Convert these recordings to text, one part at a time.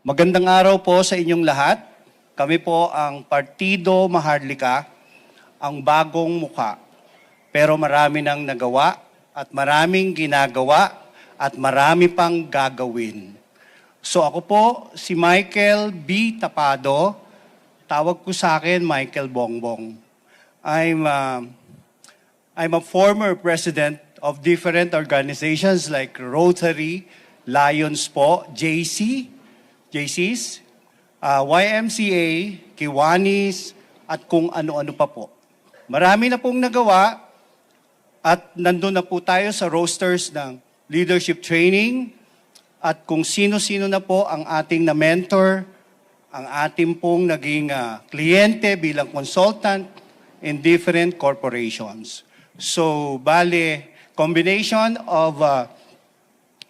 Magandang araw po sa inyong lahat. Kami po ang Partido Maharlika, ang bagong mukha. Pero marami nang nagawa at maraming ginagawa at marami pang gagawin. So ako po si Michael B. Tapado. Tawag ko sa akin Michael Bongbong. I'm a former president of different organizations like Rotary, Lions po, JCs, YMCA, Kiwanis, at kung ano-ano pa po. Marami na pong nagawa at nandun na po tayo sa rosters ng leadership training at kung sino-sino na po ang ating na-mentor, ang ating pong naging kliyente bilang consultant in different corporations. So, bale, combination of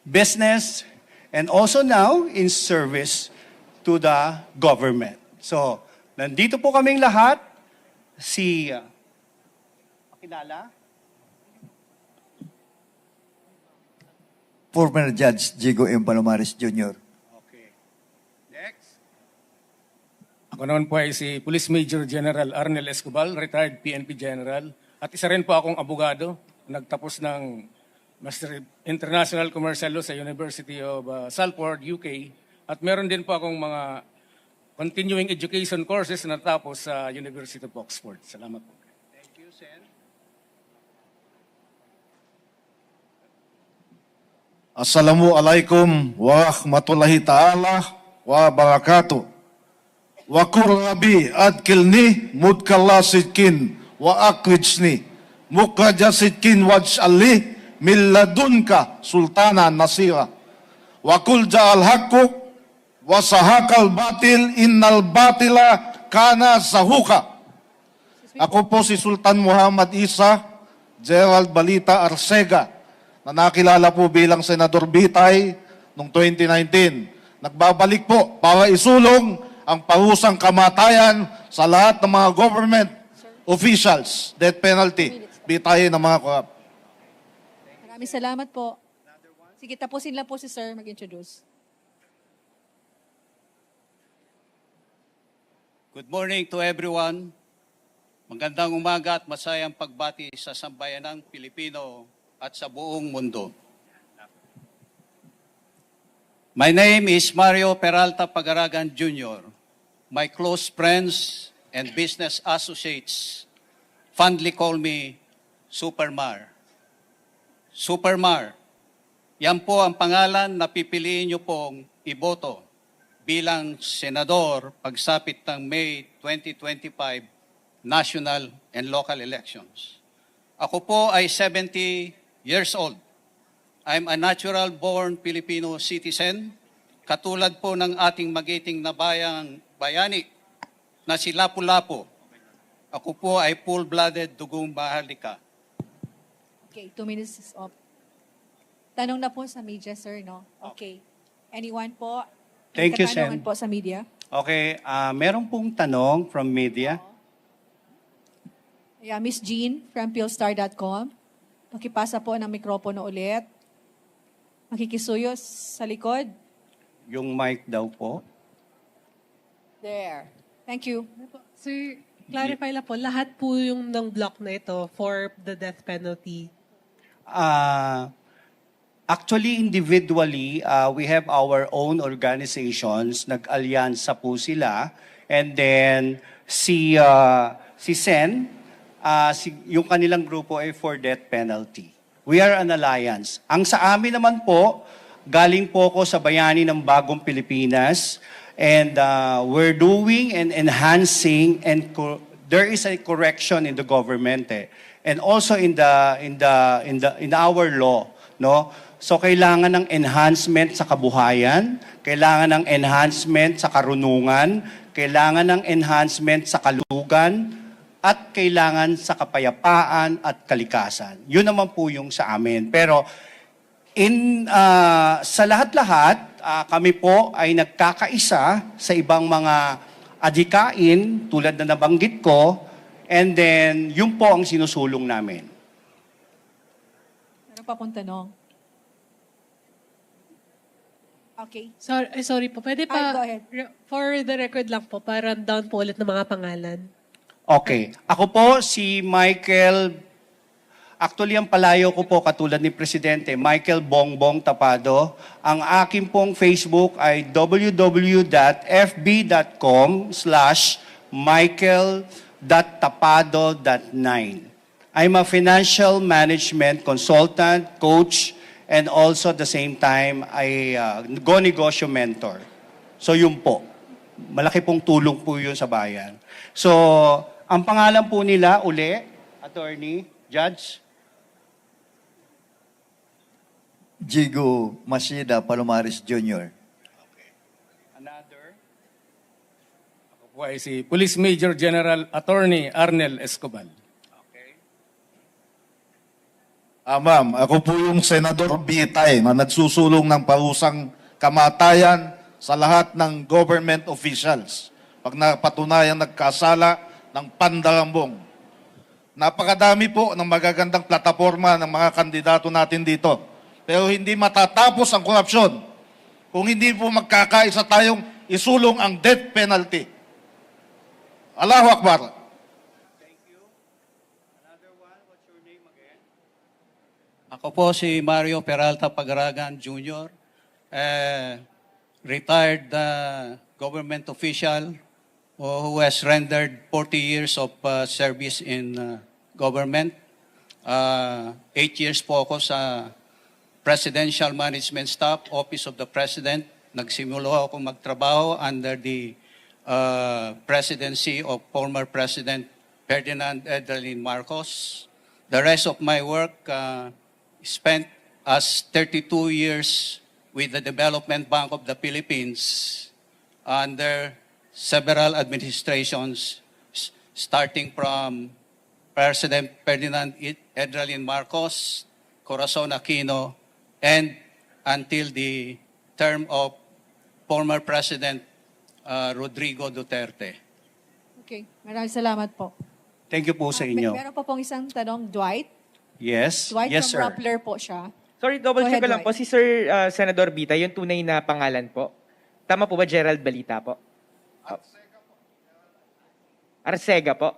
business and also now in service to the government. So, nandito po kaming lahat. Si, pakilala? Former Judge Jigo M. Palomares Jr. Okay. Next. Ako naman po ay si Police Major General Arnel Escobar, retired PNP General. At isa rin po akong abogado, nagtapos ng Master International Commercial Law sa University of Salford, UK. At meron din po akong mga continuing education courses na natapos sa University of Oxford. Salamat po. Thank you, Sen. Assalamualaikum warahmatullahi ta'ala wa barakatuh. Wa kurrabi adkilni mudkalla sidkin wa akrijni mukraja sidkin waj'alli min ladunka sultana nasira. Wa kul ja'al haqqu wa sahakal batil innal batila kana zahuka. Ako po si Sultan Muhammad Isa Gerald Balita Arcega, na nakilala po bilang Senador Bitay noong 2019. Nagbabalik po para isulong ang parusang kamatayan sa lahat ng mga government officials, death penalty, bitayin ng mga korap. Maraming salamat po. Sige, tapusin lang po si Sir mag-introduce. Good morning to everyone. Magandang umaga at masayang pagbati sa sambayanang Pilipino at sa buong mundo. My name is Mario Peralta Pagaragan Jr. My close friends and business associates fondly call me Supermar. Supermar, yan po ang pangalan na pipiliin niyo pong iboto bilang senador pagsapit ng May 2025 national and local elections. Ako po ay 70 years old. I'm a natural-born Filipino citizen, katulad po ng ating magiting na bayani na si Lapu-Lapu. Ako po ay full-blooded dugong Maharlika. Okay, 2 minutes is up. Tanong na po sa media, sir, no? Okay. Anyone po? Thank you, Katanungan Sen. po sa media? Okay, meron pong tanong from media. Yeah, Miss Jean from philstar.com. Pakipasa po ng mikropono ulit. Makikisuyo sa likod. Yung mic daw po. There. Thank you. Sir, clarify lang po, lahat po yung ng block na ito for the death penalty. Actually, individually, we have our own organizations. Nag-alyansa po sila. And then, si Sen, yung kanilang grupo ay for death penalty. We are an alliance. Ang sa amin naman po, galing po ko sa bayani ng Bagong Pilipinas. And we're doing and enhancing, and there is a correction in the government. And also in our law, no? So kailangan ng enhancement sa kabuhayan, kailangan ng enhancement sa karunungan, kailangan ng enhancement sa kalugan, at kailangan sa kapayapaan at kalikasan. Yun naman po yung sa amin. Pero sa lahat-lahat, kami po ay nagkakaisa sa ibang mga adhikain tulad na nabanggit ko, and then yun po ang sinusulong namin. Meron pa pong tanong. Okay. Sorry po. Pwede Ay, pa, go ahead. for the record lang po, para down po ulit ng mga pangalan. Okay. Ako po si Michael, actually ang palayo ko po katulad ni Presidente, Michael Bongbong Tapado. Ang akin pong Facebook ay www.fb.com/michael.tapado.9. I'm a financial management consultant, coach, and also at the same time ay go negosyo mentor. So yun po. Malaki pong tulong po yun sa bayan. So, ang pangalan po nila, uli, Attorney, Judge, Jigo Masida Palomares Jr. another, Ako po ay si Police Major General Attorney Arnel Escobar. okay. Ma'am, ako po yung Senador Bitay na nagsusulong ng parusang kamatayan sa lahat ng government officials pag napatunayan nagkasala ng pandarambong. Napakadami po ng magagandang plataforma ng mga kandidato natin dito. Pero hindi matatapos ang korupsyon kung hindi po magkakaisa tayong isulong ang death penalty. Allahu Akbar. Ako po si Mario Peralta Pagaragan Jr., retired government official who has rendered 40 years of service in government. 8 years po ako sa Presidential Management Staff, Office of the President. Nagsimula ako magtrabaho under the presidency of former President Ferdinand Edralin Marcos. The rest of my work spent as 32 years with the Development Bank of the Philippines under several administrations, starting from President Ferdinand Edralin Marcos, Corazon Aquino, and until the term of former President Rodrigo Duterte. Okay. Maraming salamat po. Thank you po sa inyo. Meron pa pong isang tanong, Dwight. Yes, Dwight yes from sir. Rappler po siya. Sorry, double Go check ahead, ko lang po. Dwight. Si Sir Senador Bita, yung tunay na pangalan po. Tama po ba, Gerald Balita po? Arcega po.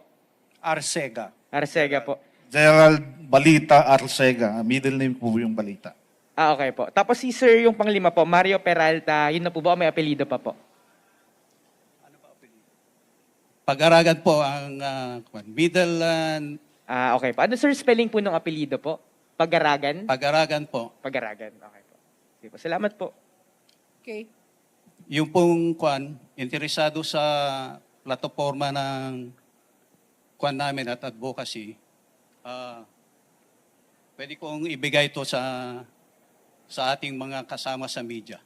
Arcega. Arcega po. Gerald Balita Arcega. Middle name po yung Balita. Ah, okay po. Tapos si Sir yung panglima po, Mario Peralta, yun na po ba o may apelido pa po? Pag-aragan po ang middle Ah, okay po. Ano Sir spelling po ng apelido po? Pagaragan? pag-aragan po. Pagaragan. Okay po. Sige po. Salamat po. Okay. Yung pong interesado sa plataforma ng namin at advocacy, pwede kong ibigay ito sa ating mga kasama sa media.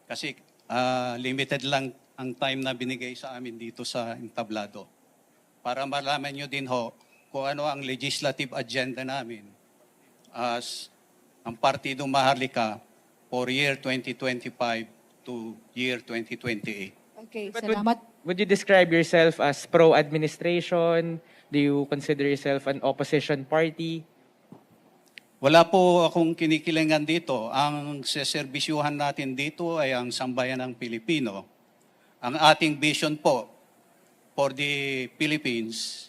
Kasi limited lang ang time na binigay sa amin dito sa entablado. Para malaman nyo din ho kung ano ang legislative agenda namin as ang Partido Maharlika for year 2025 to year 2028. Okay, But salamat. Would you describe yourself as pro-administration? Do you consider yourself an opposition party? Wala po akong kinikilingan dito. Ang seserbisyuhan natin dito ay ang sambayan ng Pilipino. Ang ating vision po for the Philippines,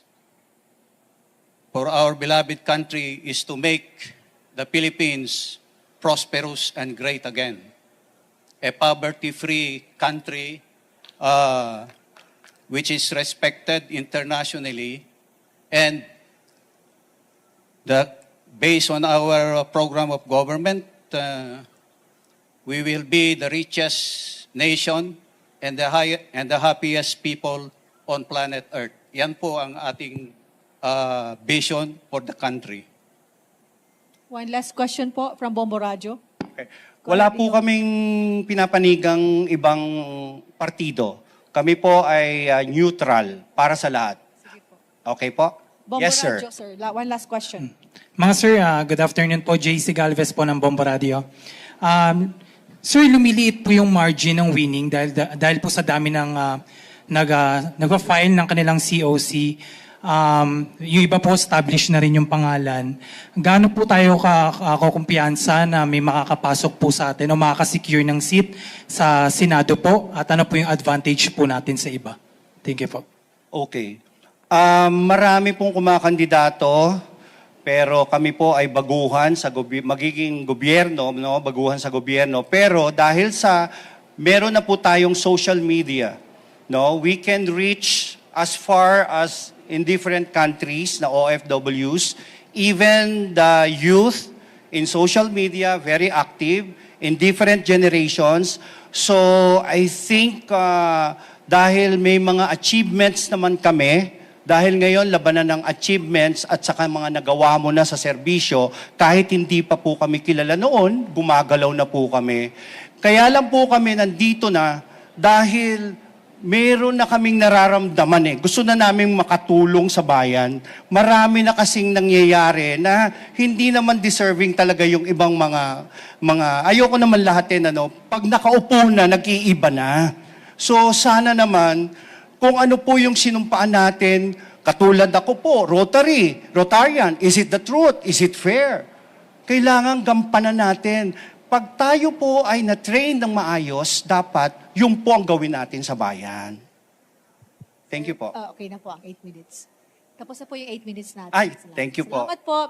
for our beloved country, is to make the Philippines prosperous and great again. A poverty-free country which is respected internationally, and based on our program of government, we will be the richest nation and the happiest people on planet Earth. Yan po ang ating vision for the country. One last question po from Bombo Radio. Okay. Wala po kaming pinapanigang ibang partido. Kami po ay neutral para sa lahat. Okay po? Bombo Yes, sir. Radio, sir. One last question. Mga sir, good afternoon po. JC Galvez po ng Bombo Radio. Sir, lumiliit po yung margin ng winning dahil po sa dami ng nag-file ng kanilang COC. Yung iba po established na rin yung pangalan. Gaano po tayo kumpiyansa na may makakapasok po sa atin o makakasecure ng seat sa Senado po? At ano po yung advantage po natin sa iba? Thank you po. Okay. Marami pong kumakandidato, pero kami po ay baguhan sa magiging gobyerno, no? Baguhan sa gobyerno. Pero dahil sa meron na po tayong social media, no? We can reach as far as in different countries na OFWs, even the youth in social media, very active in different generations. So I think dahil may mga achievements naman kami, dahil ngayon labanan ng achievements at saka mga nagawa mo na sa serbisyo, kahit hindi pa po kami kilala noon, gumagalaw na po kami. Kaya lang po kami nandito na dahil meron na kaming nararamdaman Gusto na naming makatulong sa bayan. Marami na kasing nangyayari na hindi naman deserving talaga yung ibang mga ayoko naman lahat pag nakaupo na, nag-iiba na. So sana naman, kung ano po yung sinumpaan natin, katulad ako po, Rotarian, is it the truth? Is it fair? Kailangan gampanan natin. Pag tayo po ay na-train ng maayos, dapat yung po ang gawin natin sa bayan. Thank you po. Okay na po ang 8 minutes. Tapos na po yung 8 minutes natin. Ay, thank you po. Salamat po.